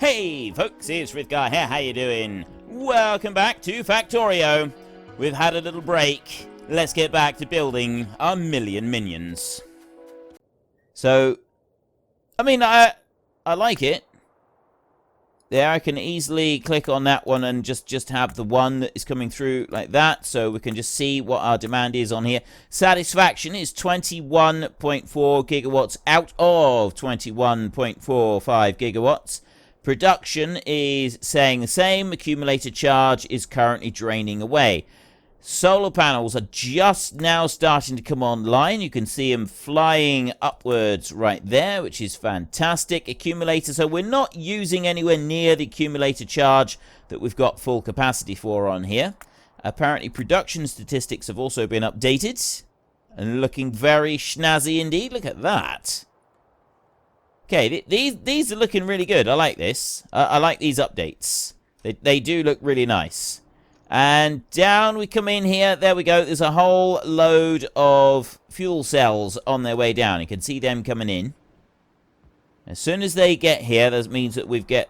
Hey folks, it's Frithgar here, how you doing? Welcome back to Factorio. We've had a little break. Let's get back to building our million minions. So, I mean, I like it. There, I can easily click on that one and just have the one that is coming through like that, so we can just see what our demand is on here. Satisfaction is 21.4 gigawatts out of 21.45 gigawatts. Production is saying the same. Accumulator charge is currently draining away. Solar panels are just now starting to come online. You can see them flying upwards right there, which is fantastic. Accumulator, so we're not using anywhere near the accumulator charge that we've got full capacity for on here. Apparently production statistics have also been updated and looking very snazzy indeed. Look at that. Okay, these are looking really good. I like this. I like these updates. They do look really nice. And down we come in here. There we go. There's a whole load of fuel cells on their way down. You can see them coming in. As soon as they get here, that means that we get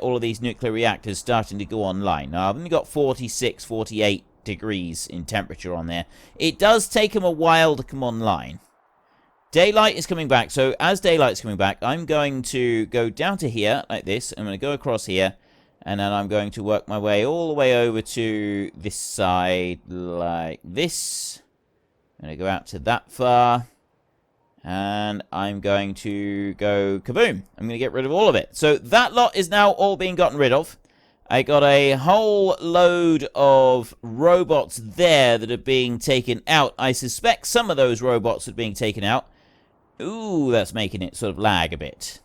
all of these nuclear reactors starting to go online. Now, I've only got 46, 48 degrees in temperature on there. It does take them a while to come online. Daylight is coming back. So as daylight's coming back, I'm going to go down to here like this. I'm going to go across here. And then I'm going to work my way all the way over to this side like this. I'm going to go out to that far. And I'm going to go kaboom. I'm going to get rid of all of it. So that lot is now all being gotten rid of. I got a whole load of robots there that are being taken out. I suspect some of those robots are being taken out. Ooh, that's making it sort of lag a bit.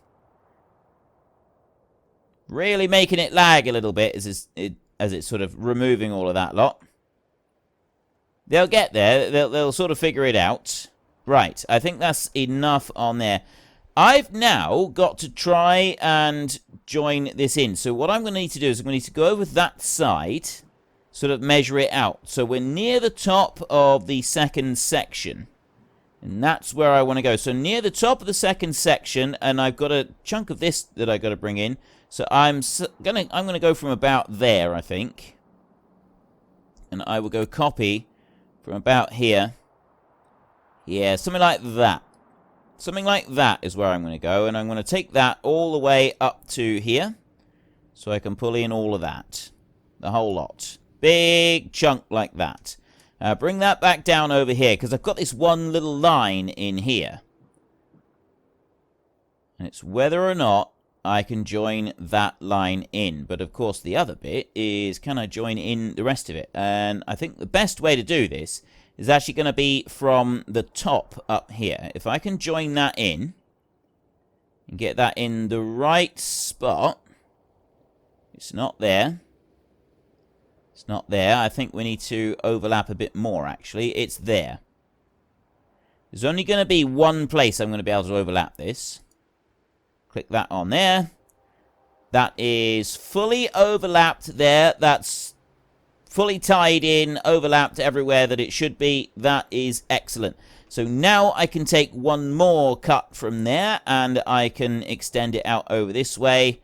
Really making it lag a little bit as it's sort of removing all of that lot. They'll get there. They'll sort of figure it out. Right, I think that's enough on there. I've now got to try and join this in. So what I'm going to need to do is I'm going to need to go over that side, sort of measure it out. So we're near the top of the second section. And that's where I want to go. So near the top of the second section, and I've got a chunk of this that I've got to bring in. So I'm gonna go from about there, I think. And I will go copy from about here. Yeah, something like that. Something like that is where I'm going to go. And I'm going to take that all the way up to here. So I can pull in all of that. The whole lot. Big chunk like that. Bring that back down over here. Because I've got this one little line in here. And it's whether or not I can join that line in. But of course the other bit is, can I join in the rest of it? And I think the best way to do this is actually going to be from the top up here. If I can join that in and get that in the right spot. It's not there. It's not there. I think we need to overlap a bit more actually. It's there. There's only going to be one place I'm going to be able to overlap this. Click that on there. That is fully overlapped there. That's fully tied in, overlapped everywhere that it should be. That is excellent. So now I can take one more cut from there and I can extend it out over this way.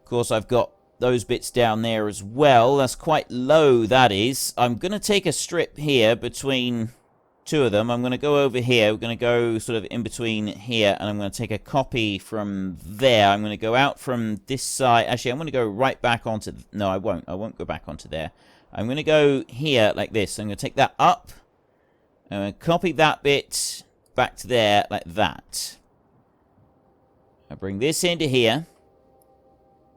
Of course, I've got those bits down there as well. That's quite low, that is. I'm going to take a strip here between two of them. I'm going to go over here. We're going to go sort of in between here, and I'm going to take a copy from there. I'm going to go out from this side. Actually, I'm going to go right back onto... No, I won't. I won't go back onto there. I'm going to go here like this. I'm going to take that up. I'm going to copy that bit back to there like that. I bring this into here.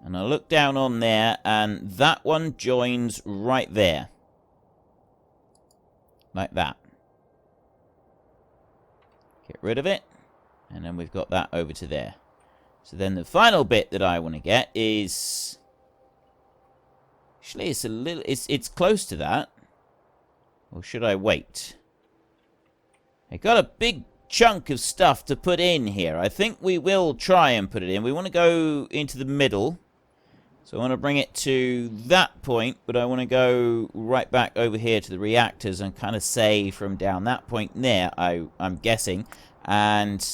And I look down on there, and that one joins right there. Like that. Get rid of it. And then we've got that over to there. So then the final bit that I want to get is... Actually, it's a little... It's close to that. Or should I wait? I got a big chunk of stuff to put in here. I think we will try and put it in. We want to go into the middle. So I want to bring it to that point, but I want to go right back over here to the reactors and kind of say from down that point there, I'm guessing. And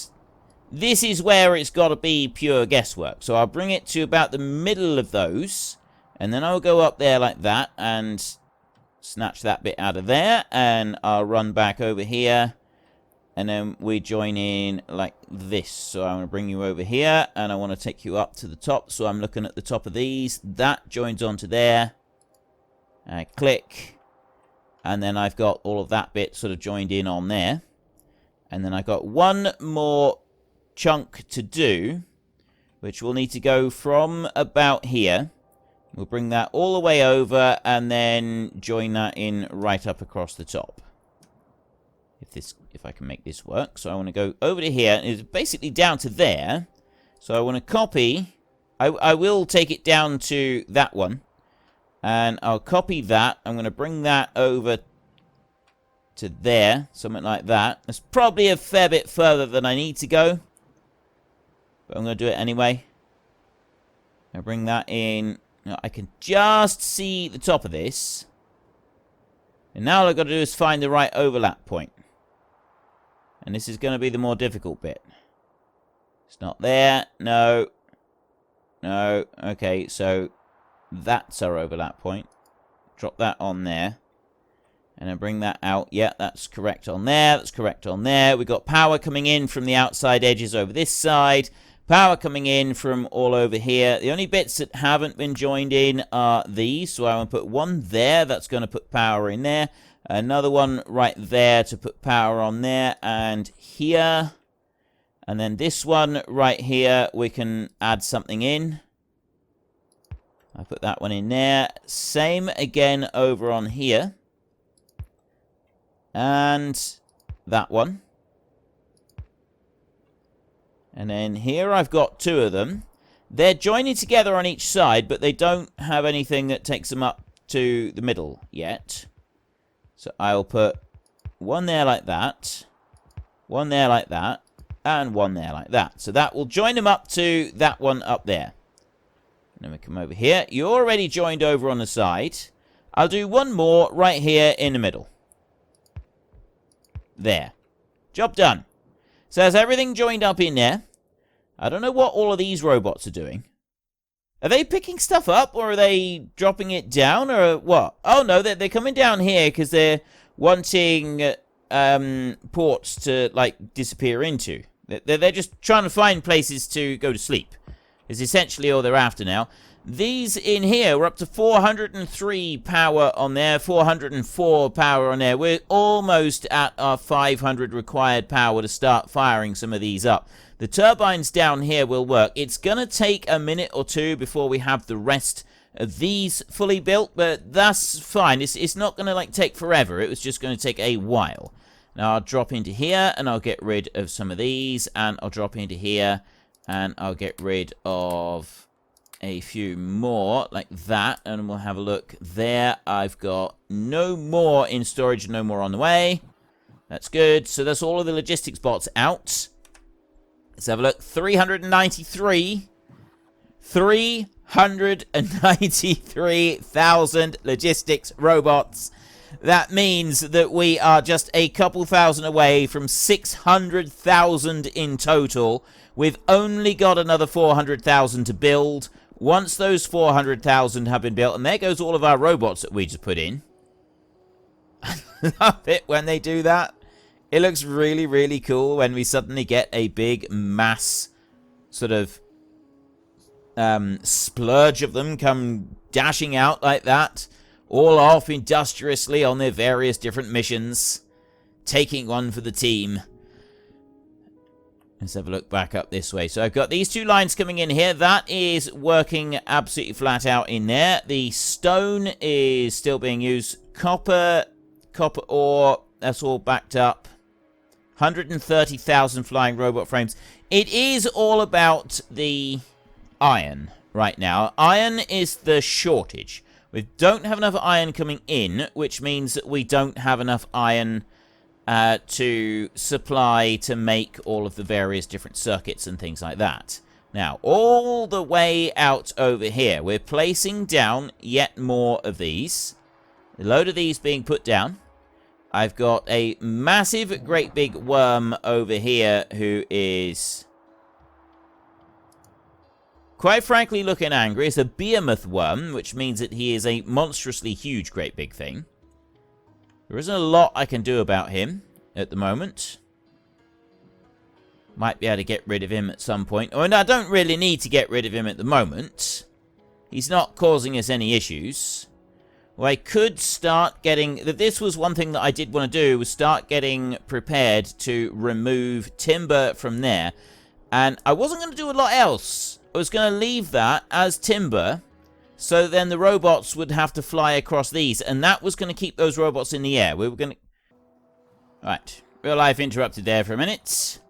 This is where it's got to be pure guesswork. So I'll bring it to about the middle of those. And then I'll go up there like that and snatch that bit out of there. And I'll run back over here. And then we join in like this. So I'm going to bring you over here. And I want to take you up to the top. So I'm looking at the top of these. That joins onto there. I click. And then I've got all of that bit sort of joined in on there. And then I've got one more chunk to do, which will need to go from about here. We'll bring that all the way over and then join that in right up across the top. If I can make this work. So I want to go over to here. It's basically down to there. So I want to copy. I will take it down to that one. And I'll copy that. I'm going to bring that over to there. Something like that. It's probably a fair bit further than I need to go. But I'm going to do it anyway. I'll bring that in. Now, I can just see the top of this. And now all I've got to do is find the right overlap point. And this is going to be the more difficult bit. It's not there. No. No. Okay, so that's our overlap point. Drop that on there. And then bring that out. Yeah, that's correct on there. That's correct on there. We've got power coming in from the outside edges over this side. Power coming in from all over here. The only bits that haven't been joined in are these. So I want to put one there. That's going to put power in there. Another one right there to put power on there. And here. And then this one right here, we can add something in. I'll put that one in there. Same again over on here. And that one. And then here I've got two of them. They're joining together on each side, but they don't have anything that takes them up to the middle yet. So I'll put one there like that, one there like that, and one there like that. So that will join them up to that one up there. And then we come over here. You're already joined over on the side. I'll do one more right here in the middle. There. Job done. So has everything joined up in there. I don't know what all of these robots are doing. Are they picking stuff up, or are they dropping it down, or what? Oh, no, they're coming down here because they're wanting ports to, like, disappear into. They're just trying to find places to go to sleep. Is essentially all they're after now. These in here, we're up to 403 power on there, 404 power on there. We're almost at our 500 required power to start firing some of these up. The turbines down here will work. It's going to take a minute or two before we have the rest of these fully built, but that's fine. It's not going to like take forever. It was just going to take a while. Now I'll drop into here and I'll get rid of some of these, and I'll drop into here and I'll get rid of a few more like that, and we'll have a look there. I've got no more in storage, no more on the way. That's good. So that's all of the logistics bots out. Let's have a look. 393. 393,000 logistics robots. That means that we are just a couple thousand away from 600,000 in total. We've only got another 400,000 to build. Once those 400,000 have been built, and there goes all of our robots that we just put in. I love it when they do that. It looks really, really cool when we suddenly get a big mass sort of splurge of them come dashing out like that. All off industriously on their various different missions. Taking one for the team. Let's have a look back up this way. So I've got these two lines coming in here. That is working absolutely flat out in there. The stone is still being used. Copper ore, that's all backed up. 130,000 flying robot frames. It is all about the iron right now. Iron is the shortage. We don't have enough iron coming in, which means that we don't have enough iron to supply to make all of the various different circuits and things like that. Now, all the way out over here, we're placing down yet more of these. A load of these being put down. I've got a massive, great big worm over here who is quite frankly looking angry. It's a behemoth worm, which means that he is a monstrously huge, great big thing. There isn't a lot I can do about him at the moment. Might be able to get rid of him at some point. Oh, no, I don't really need to get rid of him at the moment. He's not causing us any issues. Well, I could start getting... This was one thing that I did want to do, was start getting prepared to remove timber from there. And I wasn't going to do a lot else. I was going to leave that as timber, so then the robots would have to fly across these. And that was going to keep those robots in the air. We were going to... Right. Real life interrupted there for a minute.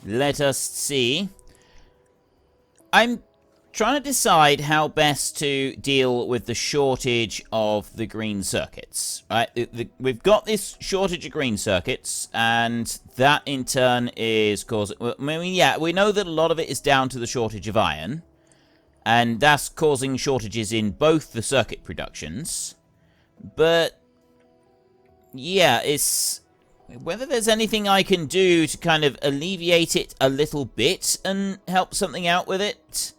Let us see. I'm trying to decide how best to deal with the shortage of the green circuits. Right, we've got this shortage of green circuits, and that in turn is causing... I mean, yeah, we know that a lot of it is down to the shortage of iron, and that's causing shortages in both the circuit productions. But yeah, it's... whether there's anything I can do to kind of alleviate it a little bit and help something out with it,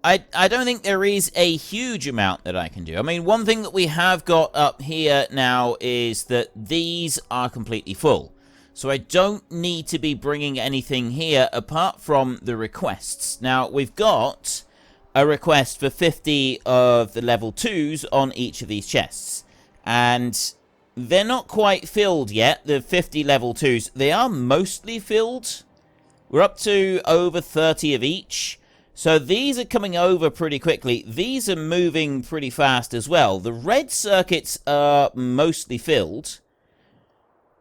I don't think there is a huge amount that I can do. I mean, one thing that we have got up here now is that these are completely full. So I don't need to be bringing anything here apart from the requests. Now, we've got a request for 50 of the level 2s on each of these chests. And they're not quite filled yet, the 50 level 2s. They are mostly filled. We're up to over 30 of each. So these are coming over pretty quickly. These are moving pretty fast as well. The red circuits are mostly filled.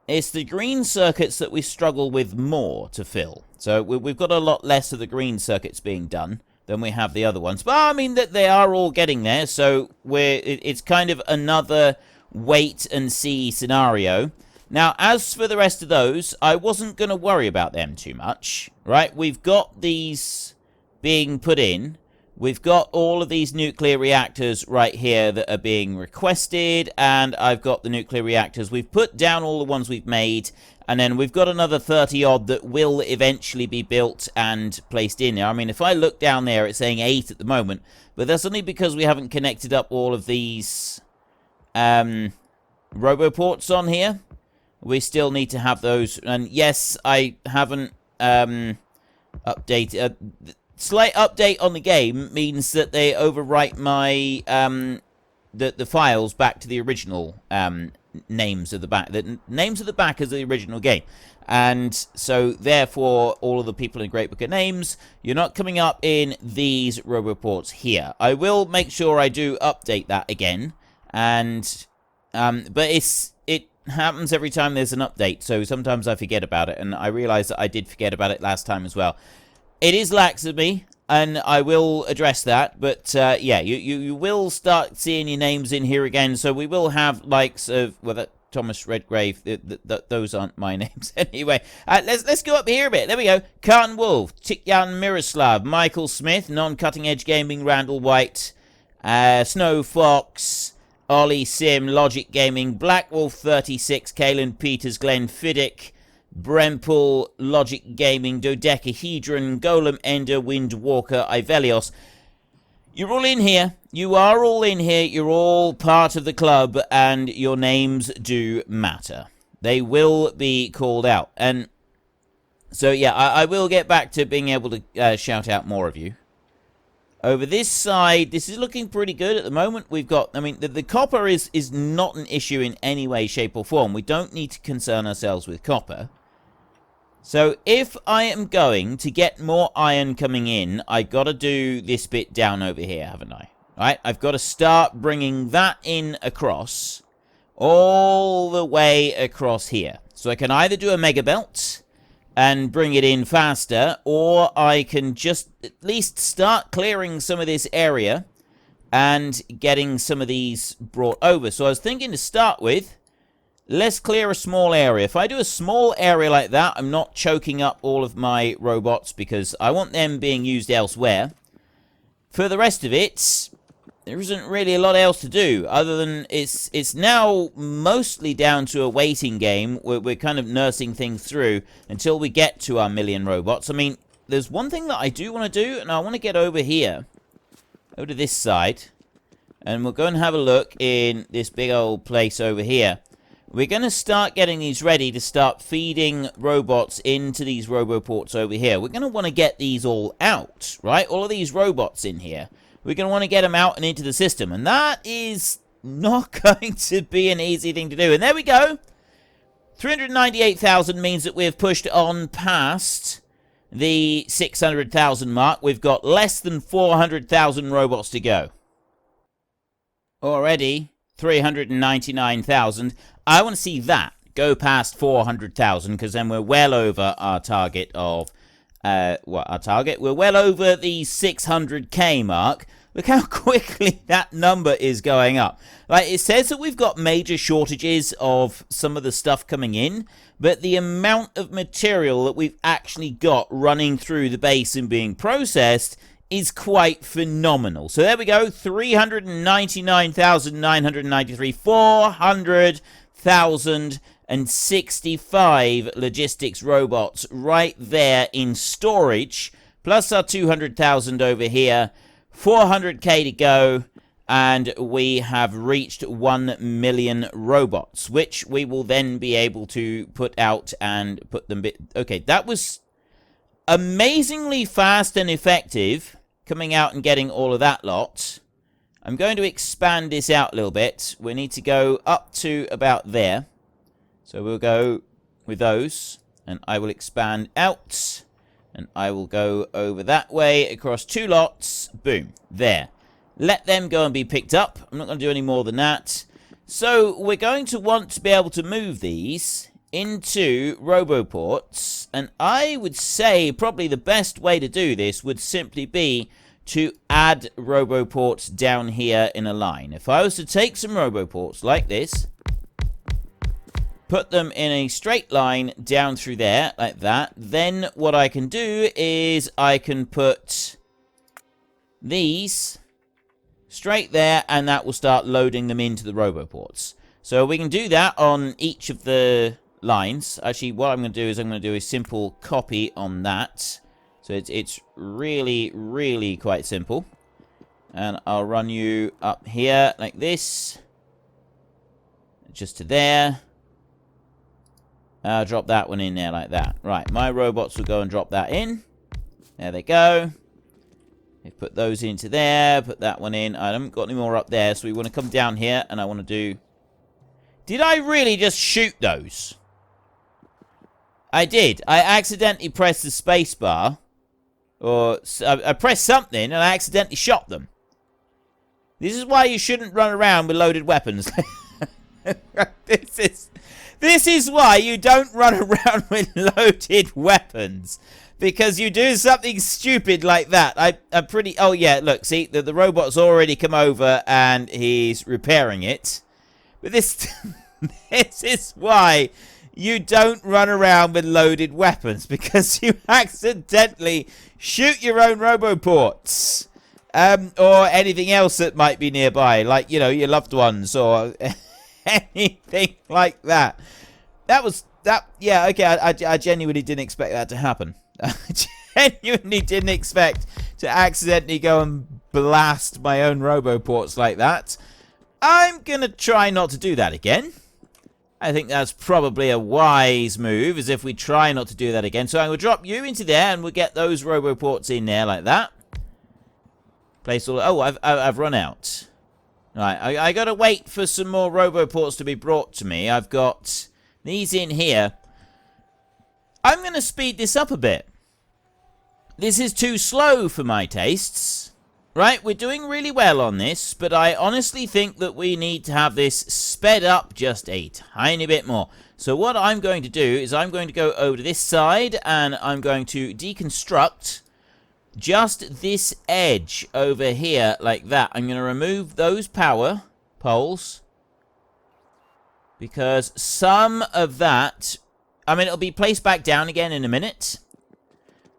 It's the green circuits that we struggle with more to fill. So we've got a lot less of the green circuits being done than we have the other ones. But I mean that they are all getting there. So it's kind of another wait and see scenario. Now, as for the rest of those, I wasn't going to worry about them too much. Right? We've got these being put in. We've got all of these nuclear reactors right here that are being requested, and I've got the nuclear reactors. We've put down all the ones we've made, and then we've got another 30 odd that will eventually be built and placed in there. I mean, if I look down there, it's saying 8 at the moment, but that's only because we haven't connected up all of these roboports on here. We still need to have those, and yes, I haven't updated... slight update on the game means that they overwrite my the files back to the original names of the back. The names of the back is the original game, and so therefore all of the people in Great Book of Names, you're not coming up in these roboports here. I will make sure I do update that again, and but it happens every time there's an update, so sometimes I forget about it, and I realize that I did forget about it last time as well. It is lax of me, and I will address that, but yeah, you will start seeing your names in here again, so we will have likes of, well, that Thomas Redgrave, those aren't my names anyway. Let's go up here a bit. There we go. Carton Wolf, Tikyan Miroslav, Michael Smith, Non-Cutting Edge Gaming, Randall White, Snow Fox, Ollie Sim, Logic Gaming, Black Wolf 36, Kalen Peters, Glenn Fiddick, Brempool, Logic Gaming, Dodecahedron, Golem Ender, Windwalker, Ivelios. You're all in here. You are all in here. You're all part of the club, and your names do matter. They will be called out. And so, yeah, I will get back to being able to shout out more of you. Over this side, this is looking pretty good at the moment. We've got, I mean, the copper is not an issue in any way, shape, or form. We don't need to concern ourselves with copper. So if I am going to get more iron coming in, I got to do this bit down over here, haven't I? Right? I've got to start bringing that in across, all the way across here. So I can either do a mega belt and bring it in faster, or I can just at least start clearing some of this area and getting some of these brought over. So I was thinking to start with, let's clear a small area. If I do a small area like that, I'm not choking up all of my robots because I want them being used elsewhere. For the rest of it, there isn't really a lot else to do other than it's now mostly down to a waiting game. We're kind of nursing things through until we get to our million robots. I mean, there's one thing that I do want to do, and I want to get over here, over to this side, and we'll go and have a look in this big old place over here. We're going to start getting these ready to start feeding robots into these roboports over here. We're going to want to get these all out, right? All of these robots in here. We're going to want to get them out and into the system, and that is not going to be an easy thing to do. And there we go. 398,000 means that we've pushed on past the 600,000 mark. We've got less than 400,000 robots to go. Already 399,000. I want to see that go past 400,000, because then we're well over our target of our target? We're well over the 600k mark. Look how quickly that number is going up. Like, it says that we've got major shortages of some of the stuff coming in, but the amount of material that we've actually got running through the base and being processed is quite phenomenal. So there we go, 399,993, 400,065 logistics robots right there in storage, plus our 200,000 over here. 400k to go, and we have reached 1 million robots, which we will then be able to put out and put them... Okay, that was amazingly fast and effective, coming out and getting all of that lot. I'm going to expand this out a little bit. We need to go up to about there. So we'll go with those, and I will expand out. And I will go over that way across 2 lots. Boom. There. Let them go and be picked up. I'm not going to do any more than that. So we're going to want to be able to move these into roboports. And I would say probably the best way to do this would simply be to add roboports down here in a line. If I was to take some roboports like this, put them in a straight line down through there, like that. Then what I can do is I can put these straight there, and that will start loading them into the roboports. So we can do that on each of the lines. Actually, what I'm going to do is I'm going to do a simple copy on that. So it's really, really quite simple. And I'll run you up here like this. Just to there. I'll drop that one in there like that. Right, my robots will go and drop that in. There they go. Put those into there. Put that one in. I haven't got any more up there, so we want to come down here, and I want to do... Did I really just shoot those? I did. I accidentally pressed the space bar. Or I pressed something, and I accidentally shot them. This is why you shouldn't run around with loaded weapons. This is why you don't run around with loaded weapons. Because you do something stupid like that. I'm pretty... Oh, yeah, look, see, the robot's already come over and he's repairing it. But this... this is why you don't run around with loaded weapons. Because you accidentally shoot your own roboports. Or anything else that might be nearby. Like, you know, your loved ones or... anything like that. Yeah, okay, I genuinely didn't expect that to happen. I genuinely didn't expect to accidentally go and blast my own roboports like that. I'm gonna try not to do that again. I think that's probably a wise move, as if we try not to do that again. So I'm gonna drop you into there, and we'll get those roboports in there like that. Place all... Oh, I've run out. Right, I gotta wait for some more roboports to be brought to me. I've got these in here. I'm gonna speed this up a bit. This is too slow for my tastes. Right, we're doing really well on this, but I honestly think that we need to have this sped up just a tiny bit more. So what I'm going to do is I'm going to go over to this side, and I'm going to deconstruct just this edge over here like that. I'm going to remove those power poles, because some of that, I mean, it'll be placed back down again in a minute,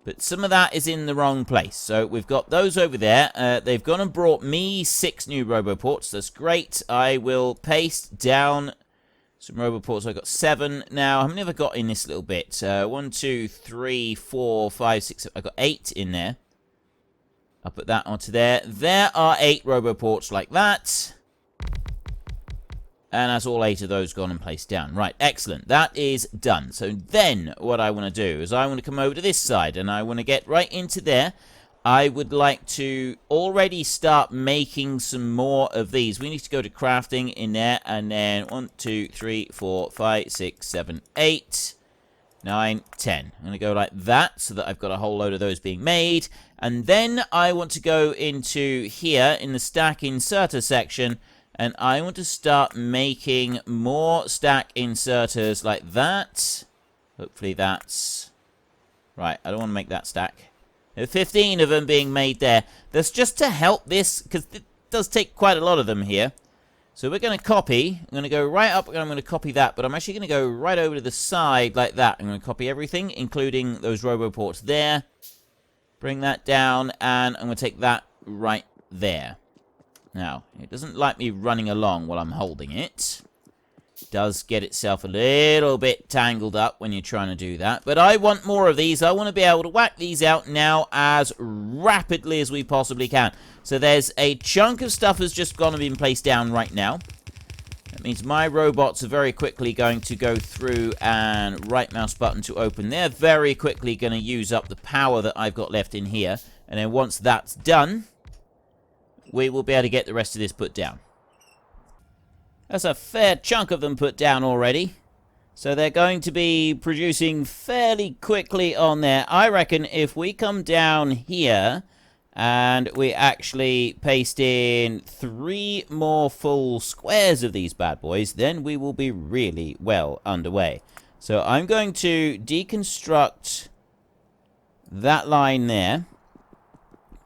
but some of that is in the wrong place. So we've got those over there. They've gone and brought me 6 new roboports. That's great. I will paste down Some Roboports. I've got 7 now. How many have I got in this little bit? 1, 2, 3, 4, 5, 6. I've got 8 in there. I'll put that onto there. There are 8 Roboports like that. And that's all 8 of those gone and placed down. Right, excellent. That is done. So then what I want to do is I want to come over to this side and I want to get right into there. I would like to already start making some more of these. We need to go to crafting in there and then 1, 2, 3, 4, 5, 6, 7, 8, 9, 10. I'm going to go like that so that I've got a whole load of those being made. And then I want to go into here in the stack inserter section and I want to start making more stack inserters like that. Hopefully that's... Right, I don't want to make that stack. There are 15 of them being made there. That's just to help this, because it does take quite a lot of them here. So we're going to copy. I'm going to go right up and I'm going to copy that, but I'm actually going to go right over to the side like that. I'm going to copy everything, including those Roboports there. Bring that down, and I'm going to take that right there. Now, it doesn't like me running along while I'm holding it. It does get itself a little bit tangled up when you're trying to do that. But I want more of these. I want to be able to whack these out now as rapidly as we possibly can. So there's a chunk of stuff that's just gone and been placed down right now. That means my robots are very quickly going to go through and right mouse button to open. They're very quickly going to use up the power that I've got left in here. And then once that's done, we will be able to get the rest of this put down. That's a fair chunk of them put down already. So they're going to be producing fairly quickly on there. I reckon if we come down here and we actually paste in 3 more full squares of these bad boys, then we will be really well underway. So I'm going to deconstruct that line there.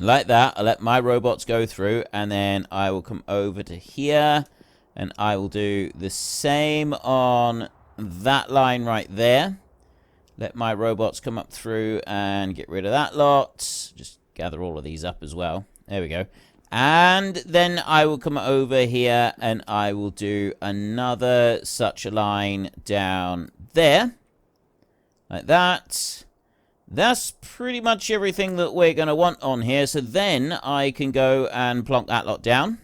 Like that. I'll let my robots go through, and then I will come over to here, and I will do the same on that line right there. Let my robots come up through and get rid of that lot. Just gather all of these up as well. There we go. And then I will come over here, and I will do another such a line down there. Like that. That's pretty much everything that we're going to want on here. So then I can go and plonk that lot down.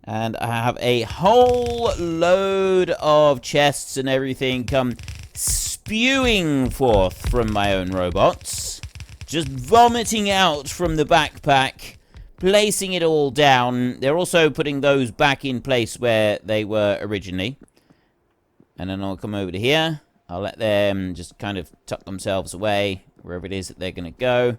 And I have a whole load of chests and everything come spewing forth from my own robots. Just vomiting out from the backpack. Placing it all down. They're also putting those back in place where they were originally. And then I'll come over to here. I'll let them just kind of tuck themselves away wherever it is that they're going to go.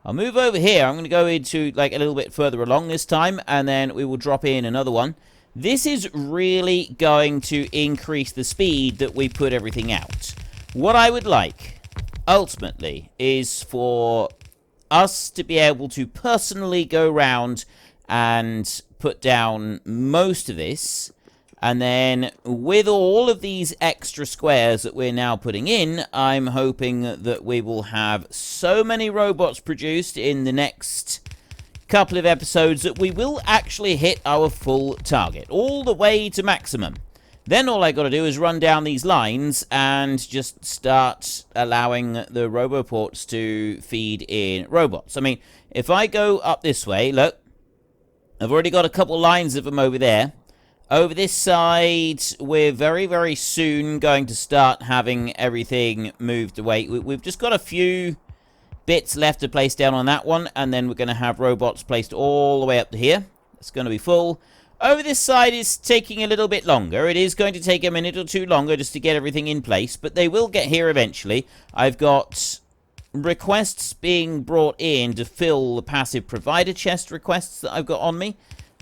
I'll move over here. I'm going to go into like a little bit further along this time, and then we will drop in another one. This is really going to increase the speed that we put everything out. What I would like, ultimately, is for us to be able to personally go around and put down most of this. And then with all of these extra squares that we're now putting in, I'm hoping that we will have so many robots produced in the next couple of episodes that we will actually hit our full target, all the way to maximum. Then all I got to do is run down these lines and just start allowing the Roboports to feed in robots. I mean, if I go up this way, look, I've already got a couple lines of them over there. Over this side, we're very, very soon going to start having everything moved away. We've just got a few bits left to place down on that one, and then we're going to have robots placed all the way up to here. It's going to be full. Over this side is taking a little bit longer. It is going to take a minute or two longer just to get everything in place, but they will get here eventually. I've got requests being brought in to fill the passive provider chest requests that I've got on me.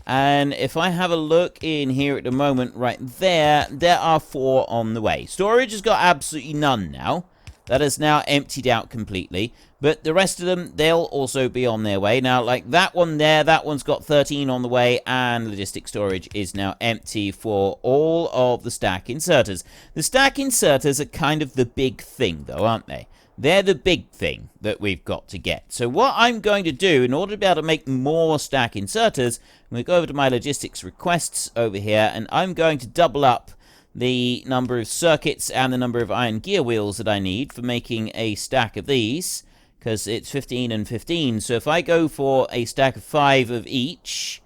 And if I have a look in here at the moment, right there, there are 4 on the way. Storage has got absolutely none now. That is now emptied out completely. But the rest of them, they'll also be on their way. Now, like that one there, that one's got 13 on the way. And logistic storage is now empty for all of the stack inserters. The stack inserters are kind of the big thing, though, aren't they? They're the big thing that we've got to get. So what I'm going to do, in order to be able to make more stack inserters, I'm going to go over to my logistics requests over here, and I'm going to double up the number of circuits and the number of iron gear wheels that I need for making a stack of these, because it's 15 and 15. So if I go for a stack of 5 of each,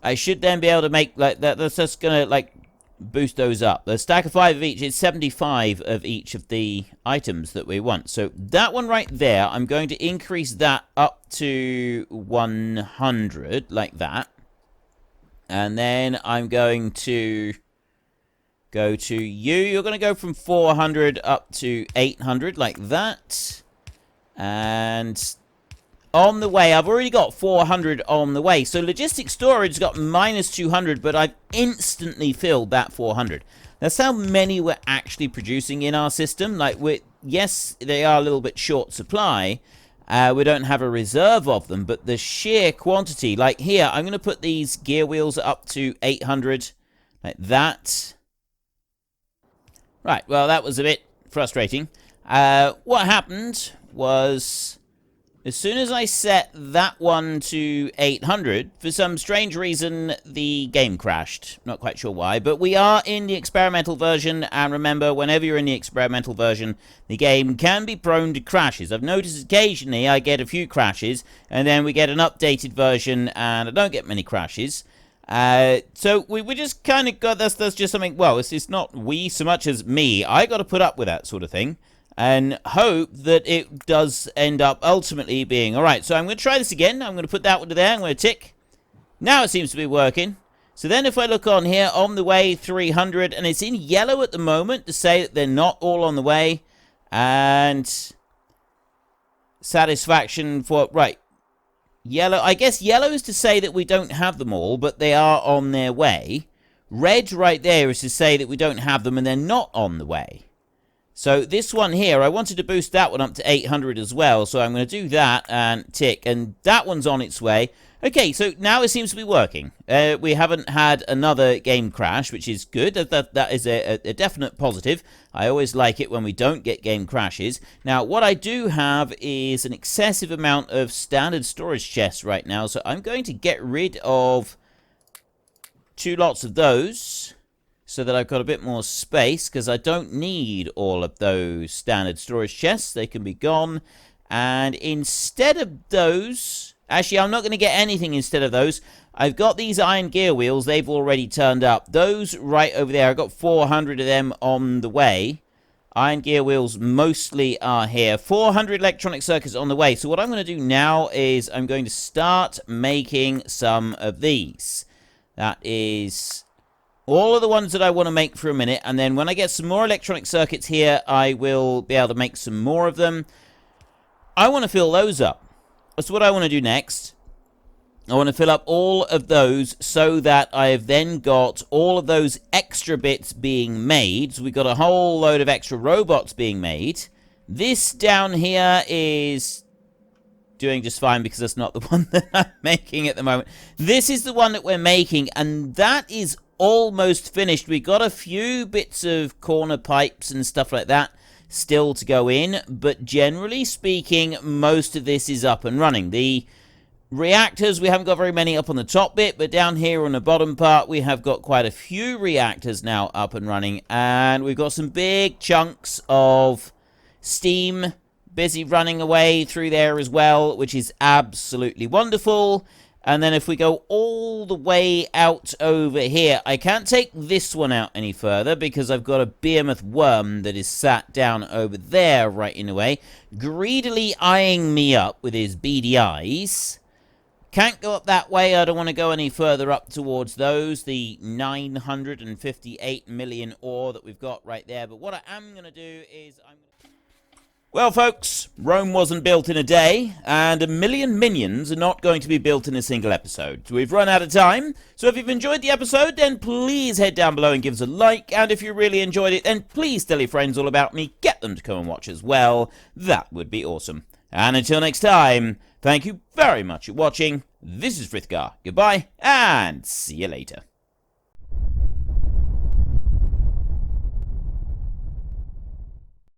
I should then be able to make, like, that's just going to, like, boost those up. The stack of 5 of each is 75 of each of the items that we want. So that one right there, I'm going to increase that up to 100, like that. And then I'm going to go to you. You're going to go from 400 up to 800, like that. And on the way, I've already got 400 on the way. So logistic storage got minus 200, but I've instantly filled that 400. That's how many we're actually producing in our system. Like, yes, they are a little bit short supply. We don't have a reserve of them, but the sheer quantity, like here, I'm going to put these gear wheels up to 800, like that. Right, well, that was a bit frustrating. What happened was, as soon as I set that one to 800, for some strange reason, the game crashed. Not quite sure why, but we are in the experimental version, and remember, whenever you're in the experimental version, the game can be prone to crashes. I've noticed occasionally I get a few crashes, and then we get an updated version, and I don't get many crashes. So we just kind of got, that's just something, well, it's not we so much as me. I got to put up with that sort of thing and hope that it does end up ultimately being all right. So I'm going to try this again. I'm going to put that one to there. I'm going to tick. Now it seems to be working. So then if I look on here, on the way 300, and it's in yellow at the moment to say that they're not all on the way. And satisfaction for, right. Yellow, I guess yellow is to say that we don't have them all, but they are on their way. Red right there is to say that we don't have them and they're not on the way. So this one here, I wanted to boost that one up to 800 as well, so I'm going to do that and tick, and that one's on its way. Okay, so now it seems to be working. We haven't had another game crash, which is good. That is a definite positive. I always like it when we don't get game crashes. Now, what I do have is an excessive amount of standard storage chests right now, so I'm going to get rid of 2 lots of those so that I've got a bit more space, because I don't need all of those standard storage chests. They can be gone. And instead of those, actually, I'm not going to get anything instead of those. I've got these iron gear wheels. They've already turned up. Those right over there, I've got 400 of them on the way. Iron gear wheels mostly are here. 400 electronic circuits on the way. So what I'm going to do now is I'm going to start making some of these. That is all of the ones that I want to make for a minute. And then when I get some more electronic circuits here, I will be able to make some more of them. I want to fill those up. That's what I want to do next. I want to fill up all of those so that I have then got all of those extra bits being made. So we've got a whole load of extra robots being made. This down here is doing just fine because that's not the one that I'm making at the moment. This is the one that we're making, and that is almost finished. We got a few bits of corner pipes and stuff like that still to go in, but generally speaking, most of this is up and running. The reactors, we haven't got very many up on the top bit, but down here on the bottom part, we have got quite a few reactors now up and running, and we've got some big chunks of steam busy running away through there as well, which is absolutely wonderful. And then if we go all the way out over here, I can't take this one out any further because I've got a behemoth worm that is sat down over there right in the way, greedily eyeing me up with his beady eyes. Can't go up that way. I don't want to go any further up towards those, the 958 million ore that we've got right there. But what I am going to do is well, folks, Rome wasn't built in a day, and 1 million minions are not going to be built in a single episode. We've run out of time, so if you've enjoyed the episode, then please head down below and give us a like, and if you really enjoyed it, then please tell your friends all about me, get them to come and watch as well. That would be awesome. And until next time, thank you very much for watching. This is Frithgar. Goodbye, and see you later.